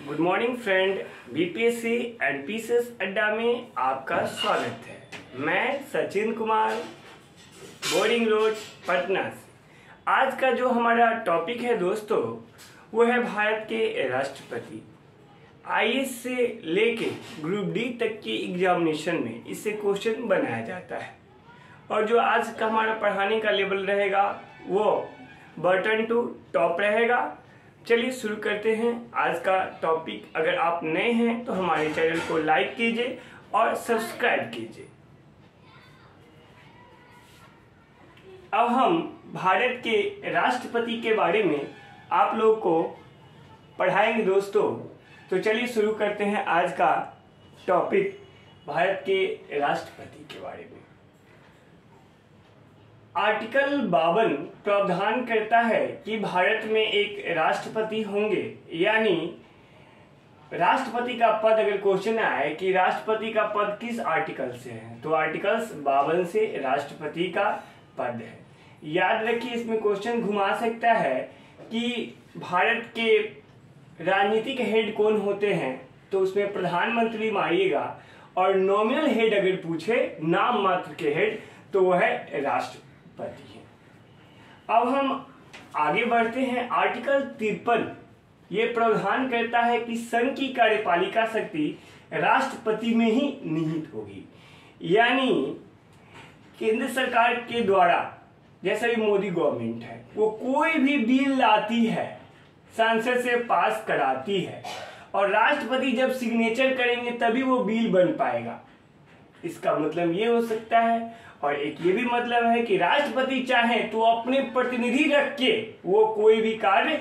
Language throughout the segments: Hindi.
Good morning friend, BPSC and PCS अड्डा में आपका स्वागत है। मैं सचिन कुमार, बोर्डिंग रोड, पटना से। आज का जो हमारा टॉपिक है दोस्तों, वो है भारत के राष्ट्रपति। आईएएस से लेके ग्रुप डी तक की एग्जामिनेशन में इससे क्वेश्चन बनाया जाता है और जो आज का हमारा पढ़ाने का लेवल रहेगा वो बटन टू टॉप रहेगा। चलिए शुरू करते हैं आज का टॉपिक। अगर आप नए हैं तो हमारे चैनल को लाइक कीजिए और सब्सक्राइब कीजिए। अब हम भारत के राष्ट्रपति के बारे में आप लोगों को पढ़ाएंगे दोस्तों। तो चलिए शुरू करते हैं आज का टॉपिक, भारत के राष्ट्रपति के बारे में। आर्टिकल 52 प्रावधान करता है कि भारत में एक राष्ट्रपति होंगे, यानी राष्ट्रपति का पद अगर क्वेश्चन आए कि राष्ट्रपति का पद किस आर्टिकल से है, तो आर्टिकल 52 से राष्ट्रपति का पद है। याद रखिए, इसमें क्वेश्चन घुमा सकता है कि भारत के राजनीतिक हेड कौन होते हैं, तो उसमें प्रधानमंत्री मारिएगा और नॉमिनल हेड अगर पूछे, नाम मात्र के हेड, तो वह है राष्ट्रपति है। अब हम आगे बढ़ते हैं। आर्टिकल 53 ये प्रावधान करता है कि संघ की कार्यपालिका शक्ति राष्ट्रपति में ही निहित होगी, यानी केंद्र सरकार के द्वारा, जैसे भी मोदी गवर्नमेंट है, वो कोई भी बिल लाती है, संसद से पास कराती है और राष्ट्रपति जब सिग्नेचर करेंगे तभी वो बिल बन पाएगा। इसका मतलब ये हो सकता है, और एक ये भी मतलब है कि राष्ट्रपति चाहे तो अपने प्रतिनिधि रख के वो कोई भी कार्य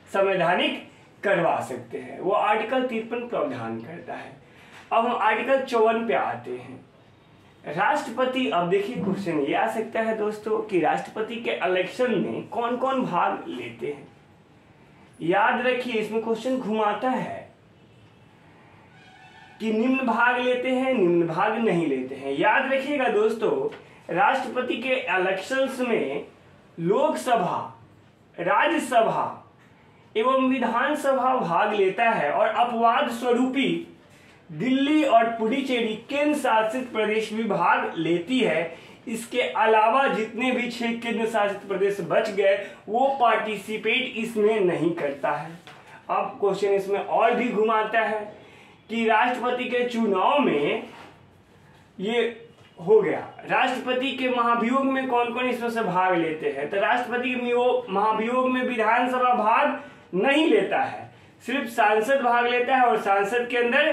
संवैधानिक करवा सकते हैं। वो आर्टिकल 53 प्रावधान करता है। अब हम आर्टिकल 54 पे आते हैं। राष्ट्रपति, अब देखिए क्वेश्चन ये आ सकता है दोस्तों कि राष्ट्रपति के इलेक्शन में कौन कौन भाग लेते हैं। याद रखिए, इसमें क्वेश्चन घुमाता है कि निम्न भाग लेते हैं, निम्न भाग नहीं लेते हैं। याद रखिएगा दोस्तों, राष्ट्रपति के इलेक्शंस में लोकसभा, राज्यसभा एवं विधानसभा भाग लेता है और अपवाद स्वरूपी दिल्ली और पुडुचेरी केंद्र शासित प्रदेश भी भाग लेती है। इसके अलावा जितने भी 6 केंद्र शासित प्रदेश बच गए वो पार्टिसिपेट इसमें नहीं करता है। अब क्वेश्चन इसमें और भी घुमाता है कि राष्ट्रपति के चुनाव में ये हो गया, राष्ट्रपति के महाभियोग में कौन कौन इसमें से भाग लेते हैं, तो राष्ट्रपति के महाभियोग में विधानसभा भाग नहीं लेता है, सिर्फ सांसद भाग लेता है और सांसद के अंदर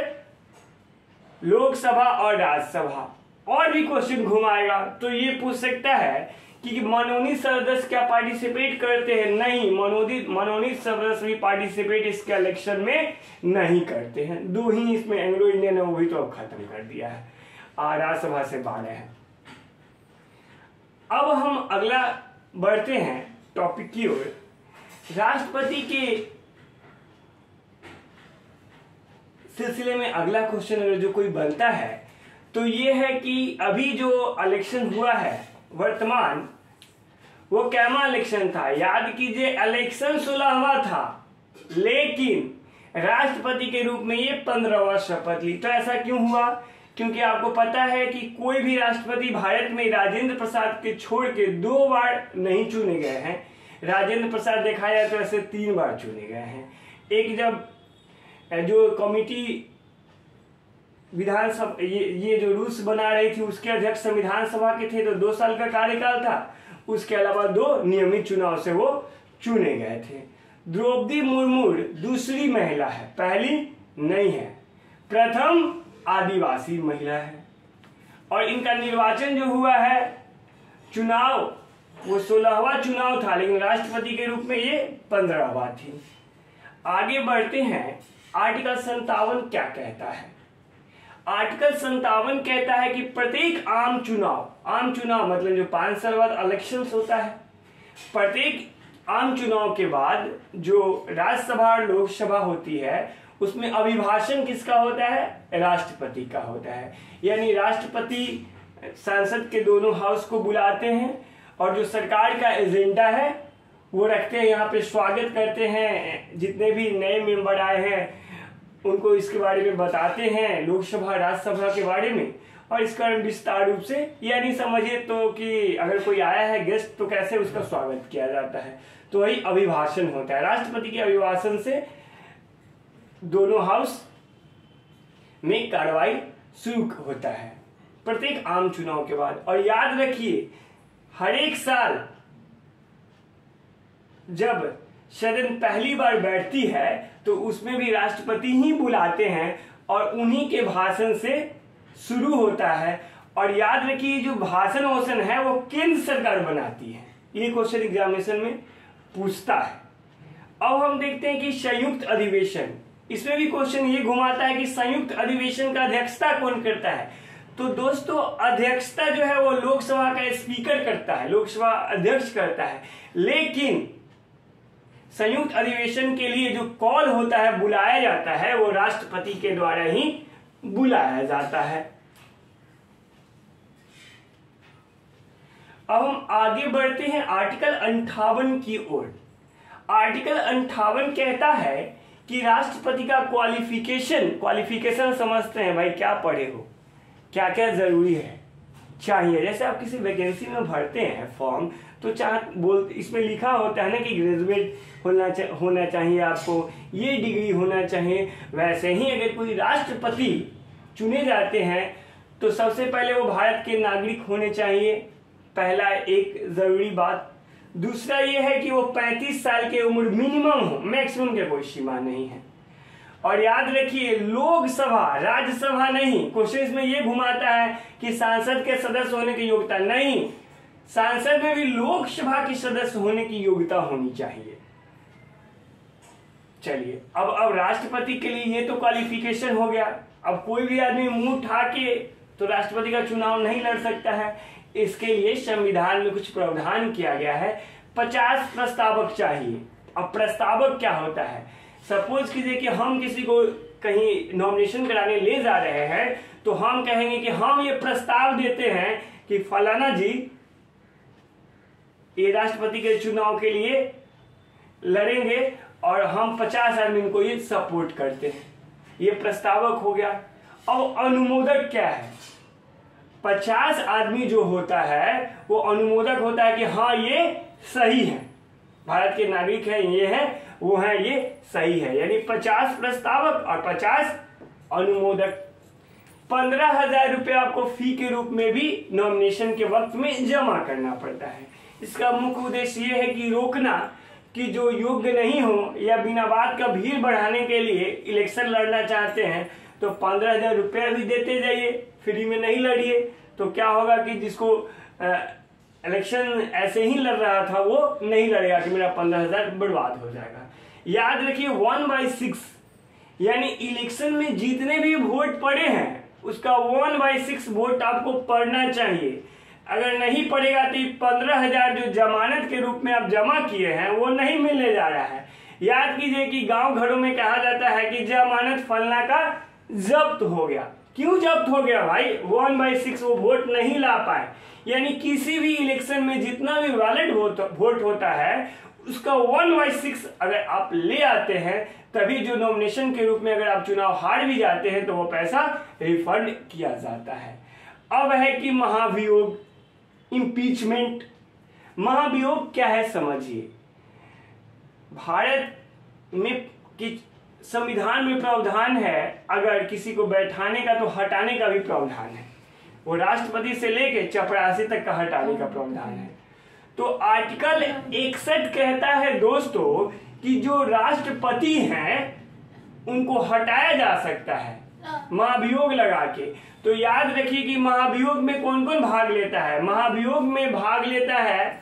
लोकसभा और राज्यसभा। और भी क्वेश्चन घुमाएगा तो ये पूछ सकता है कि मनोनीत सदस्य क्या पार्टिसिपेट करते हैं। नहीं, मनोनीत सदस्य भी पार्टिसिपेट इसके इलेक्शन में नहीं करते हैं। 2 ही इसमें एंग्लो इंडियन है, वो भी तो अब खत्म कर दिया है। राज्यसभा से 12 है। अब हम अगला बढ़ते हैं टॉपिक की ओर। राष्ट्रपति के सिलसिले में अगला क्वेश्चन अगर जो कोई बनता है तो ये है कि अभी जो इलेक्शन हुआ है वर्तमान, वो कैमा इलेक्शन था। याद कीजिए, इलेक्शन 16वां था, लेकिन राष्ट्रपति के रूप में ये 15वां शपथ ली। तो ऐसा क्यों हुआ? क्योंकि आपको पता है कि कोई भी राष्ट्रपति भारत में राजेंद्र प्रसाद के छोड़ के 2 बार नहीं चुने गए हैं। राजेंद्र प्रसाद देखा जाए तो ऐसे 3 बार चुने गए हैं। एक जब जो कमिटी विधानसभा ये जो रूल्स बना रही थी उसके अध्यक्ष संविधान सभा के थे, तो 2 साल का कार्यकाल था। उसके अलावा 2 नियमित चुनाव से वो चुने गए थे। द्रौपदी मुर्मू दूसरी महिला है, पहली नहीं है, प्रथम आदिवासी महिला है। और इनका निर्वाचन जो हुआ है, चुनाव, वो 16वां चुनाव था, लेकिन राष्ट्रपति के रूप में ये 15वां थी। आगे बढ़ते हैं। आर्टिकल 57 क्या कहता है? आर्टिकल 57 कहता है कि प्रत्येक आम चुनाव मतलब जो 5 साल बाद इलेक्शन होता है, प्रत्येक आम चुनाव के बाद जो राज्यसभा और लोकसभा होती है उसमें अभिभाषण किसका होता है? राष्ट्रपति का होता है। यानी राष्ट्रपति संसद के दोनों हाउस को बुलाते हैं और जो सरकार का एजेंडा है वो रखते हैं, यहाँ पे स्वागत करते हैं जितने भी नए मेंबर आए हैं उनको इसके बारे में बताते हैं, लोकसभा राज्यसभा के बारे में, और इसका विस्तार रूप से, यानी समझिए तो कि अगर कोई आया है गेस्ट तो कैसे उसका स्वागत किया जाता है, तो वही अभिभाषण होता है। राष्ट्रपति के अभिभाषण से दोनों हाउस में कार्रवाई शुरू होता है प्रत्येक आम चुनाव के बाद। और याद रखिए, हर एक साल जब सदन पहली बार बैठती है तो उसमें भी राष्ट्रपति ही बुलाते हैं और उन्हीं के भाषण से शुरू होता है। और याद रखिए, जो भाषण वोषण है वो केंद्र सरकार बनाती है। ये क्वेश्चन एग्जामिनेशन में पूछता है। अब हम देखते हैं कि संयुक्त अधिवेशन, इसमें भी क्वेश्चन ये घुमाता है कि संयुक्त अधिवेशन का अध्यक्षता कौन करता है। तो दोस्तों, अध्यक्षता जो है वो लोकसभा का स्पीकर करता है, लोकसभा अध्यक्ष करता है, लेकिन संयुक्त अधिवेशन के लिए जो कॉल होता है, बुलाया जाता है, वो राष्ट्रपति के द्वारा ही बुलाया जाता है। अब हम आगे बढ़ते हैं आर्टिकल 58 की ओर। आर्टिकल 58 कहता है कि राष्ट्रपति का क्वालिफिकेशन समझते हैं भाई, क्या पढ़े हो, क्या क्या जरूरी है चाहिए। जैसे आप किसी वैकेंसी में भरते हैं फॉर्म, तो इसमें लिखा होता है ना कि ग्रेजुएट होना चाहिए, आपको ये डिग्री होना चाहिए। वैसे ही अगर कोई राष्ट्रपति चुने जाते हैं तो सबसे पहले वो भारत के नागरिक होने चाहिए, पहला एक जरूरी बात। दूसरा ये है कि वो 35 साल की उम्र मिनिमम हो, मैक्सिमम की कोई सीमा नहीं है। और याद रखिए, लोकसभा राज्यसभा नहीं। क्वेश्चन इसमें ये घुमाता है कि सांसद के सदस्य होने की योग्यता नहीं, सांसद में भी लोकसभा के सदस्य होने की योग्यता होनी चाहिए। चलिए, अब राष्ट्रपति के लिए ये तो क्वालिफिकेशन हो गया। अब कोई भी आदमी मुंह उठा के तो राष्ट्रपति का चुनाव नहीं लड़ सकता है। इसके लिए संविधान में कुछ प्रावधान किया गया है, 50 प्रस्तावक चाहिए। अब प्रस्तावक क्या होता है, सपोज कीजिए कि हम किसी को कहीं नॉमिनेशन कराने ले जा रहे हैं, तो हम कहेंगे कि हम ये प्रस्ताव देते हैं कि फलाना जी ये राष्ट्रपति के चुनाव के लिए लड़ेंगे और हम 50 आदमी को ये सपोर्ट करते हैं, ये प्रस्तावक हो गया। अब अनुमोदक क्या है, 50 आदमी जो होता है वो अनुमोदक होता है कि हाँ ये सही है, भारत के नागरिक है, ये है वो है, ये सही है। यानी 50 प्रस्तावक और 50 अनुमोदक। 15,000 रुपये आपको फी के रूप में भी नॉमिनेशन के वक्त में जमा करना पड़ता है। इसका मुख्य उद्देश्य ये है कि रोकना कि जो योग्य नहीं हो या बिना बात का भीड़ बढ़ाने के लिए इलेक्शन लड़ना चाहते हैं तो 15,000 रुपया भी देते जाइए, फ्री में नहीं लड़िए। तो क्या होगा कि जिसको इलेक्शन ऐसे ही लड़ रहा था वो नहीं लड़ेगा कि मेरा 15,000 बर्बाद हो जाएगा। याद रखिए 1/6, यानी इलेक्शन में जितने भी वोट पड़े हैं उसका 1/6 वोट आपको पड़ना चाहिए। अगर नहीं पड़ेगा तो 15,000 जो जमानत के रूप में आप जमा किए हैं वो नहीं मिलने जा रहा है। याद कीजिए कि गांव घरों में कहा जाता है कि जमानत फलना का जब्त हो गया। क्यों जब्त हो गया भाई, 1/6 वो वोट नहीं ला पाए। यानी किसी भी इलेक्शन में जितना भी वैलिड वोट होता है उसका 1/6 अगर आप ले आते हैं तभी जो नॉमिनेशन के रूप में अगर आप चुनाव हार भी जाते हैं तो वो पैसा रिफंड किया जाता है। अब है कि महाभियोग, इम्पीचमेंट। महाभियोग क्या है समझिए। भारत में कि संविधान में प्रावधान है अगर किसी को बैठाने का तो हटाने का भी प्रावधान है, वो राष्ट्रपति से लेके चपरासी तक का हटाने का प्रावधान है। तो आर्टिकल 61 कहता है दोस्तों कि जो राष्ट्रपति हैं उनको हटाया जा सकता है महाभियोग लगा के। तो याद रखिए कि महाभियोग में कौन कौन भाग लेता है। महाभियोग में भाग लेता है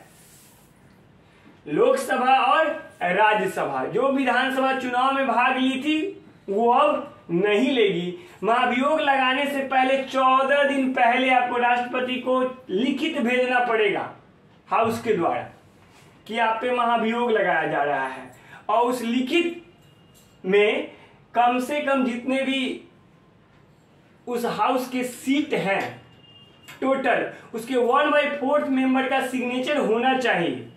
लोकसभा और राज्यसभा। जो विधानसभा चुनाव में भाग ली थी वो अब नहीं लेगी। महाभियोग लगाने से पहले 14 दिन पहले आपको राष्ट्रपति को लिखित भेजना पड़ेगा हाउस के द्वारा कि आप पे महाभियोग लगाया जा रहा है, और उस लिखित में कम से कम जितने भी उस हाउस के सीट हैं टोटल उसके 1/4 मेंबर का सिग्नेचर होना चाहिए।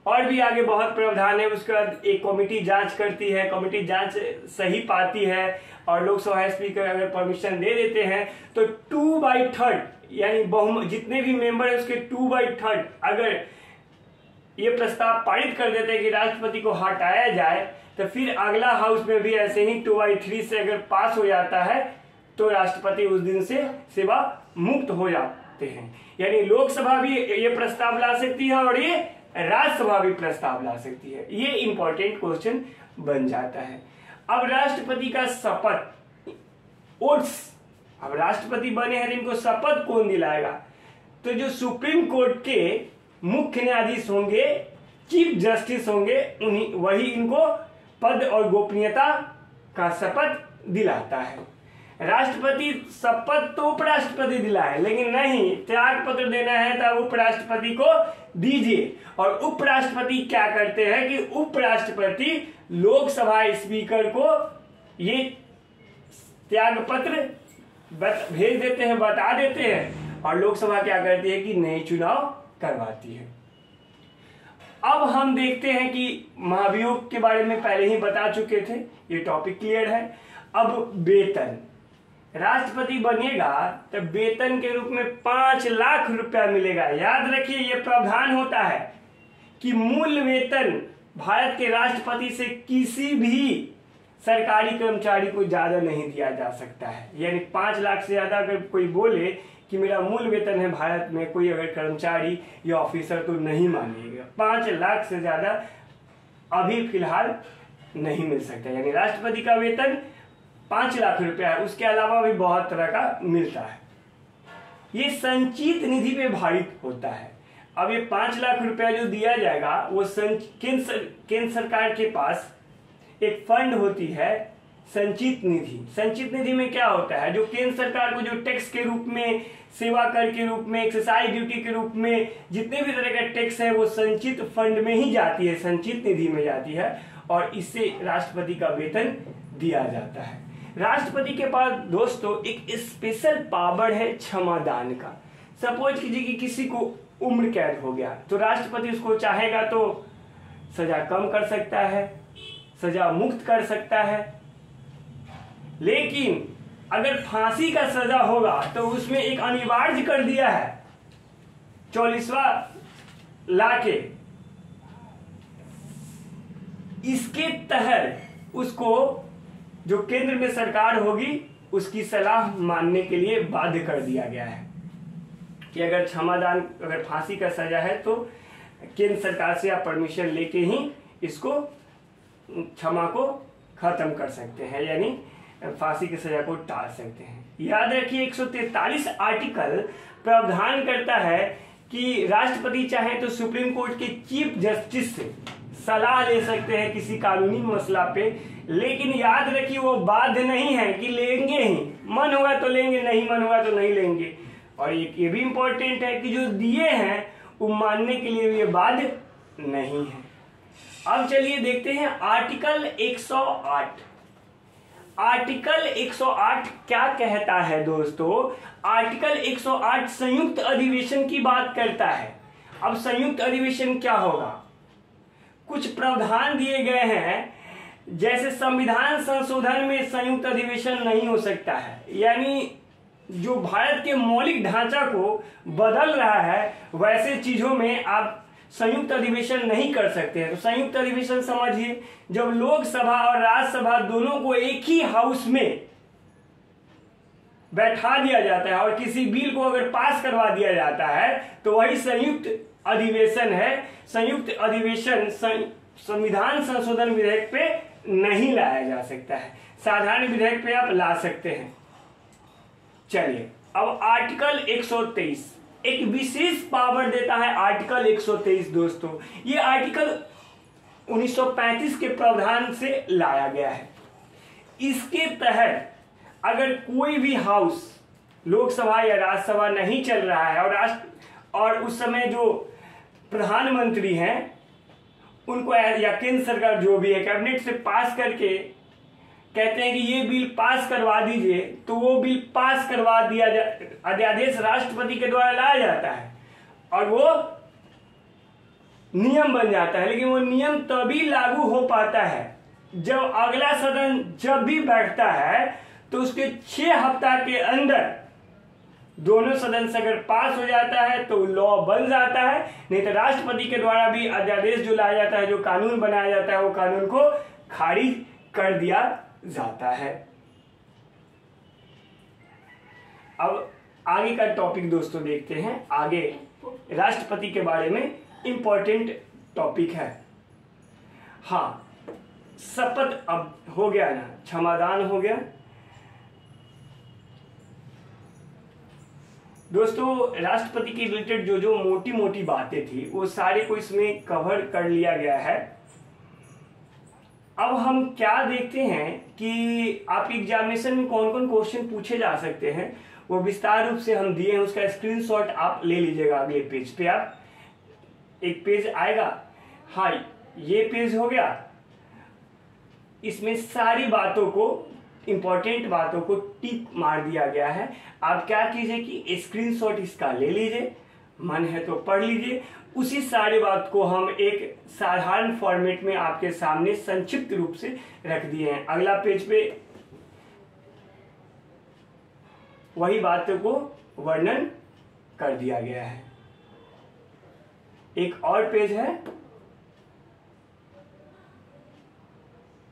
और भी आगे बहुत प्रावधान है। उसके बाद एक कमेटी जांच करती है, कमेटी जांच सही पाती है और लोकसभा स्पीकर अगर परमिशन दे देते हैं तो 2/3 यानी बहुमत जितने भी मेंबर है उसके 2/3 अगर ये प्रस्ताव पारित कर देते हैं कि राष्ट्रपति को हटाया जाए, तो फिर अगला हाउस में भी ऐसे ही 2/3 से अगर पास हो जाता है तो राष्ट्रपति उस दिन से सेवा मुक्त हो जाते हैं। यानी लोकसभा भी ये प्रस्ताव ला सकती है और ये राज्यसभा भी प्रस्ताव ला सकती है। ये इंपॉर्टेंट क्वेश्चन बन जाता है। अब राष्ट्रपति का शपथ, ओट्स, अब राष्ट्रपति बने हैं तो इनको शपथ कौन दिलाएगा? तो जो सुप्रीम कोर्ट के मुख्य न्यायाधीश होंगे, चीफ जस्टिस होंगे, उन्हीं वही इनको पद और गोपनीयता का शपथ दिलाता है। राष्ट्रपति शपथ तो उपराष्ट्रपति दिलाए, लेकिन नहीं, त्याग पत्र देना है तो उपराष्ट्रपति को दीजिए। और उपराष्ट्रपति क्या करते हैं कि उपराष्ट्रपति लोकसभा स्पीकर को ये त्याग पत्र भेज देते हैं, बता देते हैं, और लोकसभा क्या करती है कि नए चुनाव करवाती है। अब हम देखते हैं कि महाभियोग के बारे में पहले ही बता चुके थे, ये टॉपिक क्लियर है। अब वेतन, राष्ट्रपति बनेगा तो वेतन के रूप में 5 लाख रुपया मिलेगा। याद रखिए ये प्रावधान होता है कि मूल वेतन भारत के राष्ट्रपति से किसी भी सरकारी कर्मचारी को ज्यादा नहीं दिया जा सकता है। यानी 5 लाख से ज्यादा अगर कोई बोले कि मेरा मूल वेतन है भारत में, कोई अगर कर्मचारी या ऑफिसर, तो नहीं मानिएगा। 5 लाख से ज्यादा अभी फिलहाल नहीं मिल सकता। यानी राष्ट्रपति का वेतन 5 लाख रुपया है, उसके अलावा भी बहुत तरह का मिलता है। ये संचित निधि पे भारित होता है। अब ये 5 लाख रुपया जो दिया जाएगा वो केंद्र सरकार के पास एक फंड होती है, संचित निधि। संचित निधि में क्या होता है, जो केंद्र सरकार को जो टैक्स के रूप में, सेवा कर के रूप में, एक्साइज ड्यूटी के रूप में जितने भी तरह का टैक्स है वो संचित फंड में ही जाती है, संचित निधि में जाती है, और इससे राष्ट्रपति का वेतन दिया जाता है। राष्ट्रपति के पास दोस्तों एक स्पेशल पावर है क्षमादान का। सपोज कीजिए कि किसी को उम्र कैद हो गया तो राष्ट्रपति उसको चाहेगा तो सजा कम कर सकता है, सजा मुक्त कर सकता है। लेकिन अगर फांसी का सजा होगा तो उसमें एक अनिवार्य कर दिया है 44वां ला के, इसके तहत उसको जो केंद्र में सरकार होगी उसकी सलाह मानने के लिए बाध्य कर दिया गया है कि अगर क्षमादान, अगर फांसी का सजा है तो केंद्र सरकार से आप परमिशन लेके ही इसको क्षमा को खत्म कर सकते हैं, यानी फांसी की सजा को टाल सकते हैं। याद रखिए 143 आर्टिकल प्रावधान करता है कि राष्ट्रपति चाहे तो सुप्रीम कोर्ट के चीफ जस्टिस से सलाह ले सकते हैं किसी कानूनी मसला पे, लेकिन याद रखिए वो बाध्य नहीं है कि लेंगे ही, मन होगा तो लेंगे, नहीं मन होगा तो नहीं लेंगे। और ये भी इंपॉर्टेंट है कि जो दिए हैं वो मानने के लिए ये बाध्य नहीं है। अब चलिए देखते हैं आर्टिकल 108। आर्टिकल 108 क्या कहता है दोस्तों? आर्टिकल 108 संयुक्त अधिवेशन की बात करता है। अब संयुक्त अधिवेशन क्या होगा? कुछ प्रावधान दिए गए हैं, जैसे संविधान संशोधन में संयुक्त अधिवेशन नहीं हो सकता है, यानी जो भारत के मौलिक ढांचा को बदल रहा है वैसे चीजों में आप संयुक्त अधिवेशन नहीं कर सकते हैं। तो संयुक्त अधिवेशन समझिए जब लोकसभा और राज्यसभा दोनों को एक ही हाउस में बैठा दिया जाता है और किसी बिल को अगर पास करवा दिया जाता है तो वही संयुक्त अधिवेशन है। संयुक्त अधिवेशन संविधान संशोधन विधेयक पे नहीं लाया जा सकता है, साधारण विधेयक पे आप ला सकते हैं। चलिए अब आर्टिकल 123 एक विशेष पावर देता है। आर्टिकल 123 दोस्तों, ये आर्टिकल 1935 के प्रावधान से लाया गया है। इसके तहत अगर कोई भी हाउस, लोकसभा या राज्यसभा नहीं चल रहा है और उस समय जो प्रधानमंत्री हैं उनको या केंद्र सरकार जो भी है कैबिनेट से पास करके कहते हैं कि ये बिल पास करवा दीजिए, तो वो बिल पास करवा दिया अध्यादेश राष्ट्रपति के द्वारा लाया जाता है और वो नियम बन जाता है, लेकिन वो नियम तभी लागू हो पाता है जब अगला सदन जब भी बैठता है तो उसके 6 हफ्ता के अंदर दोनों सदन से अगर पास हो जाता है तो लॉ बन जाता है, नहीं तो राष्ट्रपति के द्वारा भी अध्यादेश जो लाया जाता है, जो कानून बनाया जाता है, वो कानून को खारिज कर दिया जाता है। अब आगे का टॉपिक दोस्तों देखते हैं। आगे राष्ट्रपति के बारे में इंपॉर्टेंट टॉपिक है। हाँ, शपथ अब हो गया ना, क्षमादान हो गया दोस्तों। राष्ट्रपति के रिलेटेड जो जो मोटी मोटी बातें थी वो सारे को इसमें कवर कर लिया गया है। अब हम क्या देखते हैं कि आपके एग्जामिनेशन में कौन कौन क्वेश्चन पूछे जा सकते हैं, वो विस्तार रूप से हम दिए हैं। उसका स्क्रीनशॉट आप ले लीजिएगा। अगले पेज पे आप एक पेज आएगा, हाँ ये पेज हो गया। इसमें सारी बातों को, इंपॉर्टेंट बातों को टिक मार दिया गया है। आप क्या कीजिए कि स्क्रीनशॉट इसका ले लीजिए, मन है तो पढ़ लीजिए। उसी सारी बात को हम एक साधारण फॉर्मेट में आपके सामने संक्षिप्त रूप से रख दिए हैं। अगला पेज पे वही बातों को वर्णन कर दिया गया है। एक और पेज है,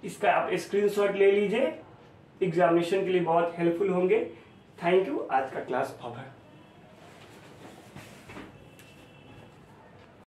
इसका आप स्क्रीनशॉट ले लीजिए, एग्जामिनेशन के लिए बहुत हेल्पफुल होंगे। Thank you. आज का क्लास ओवर।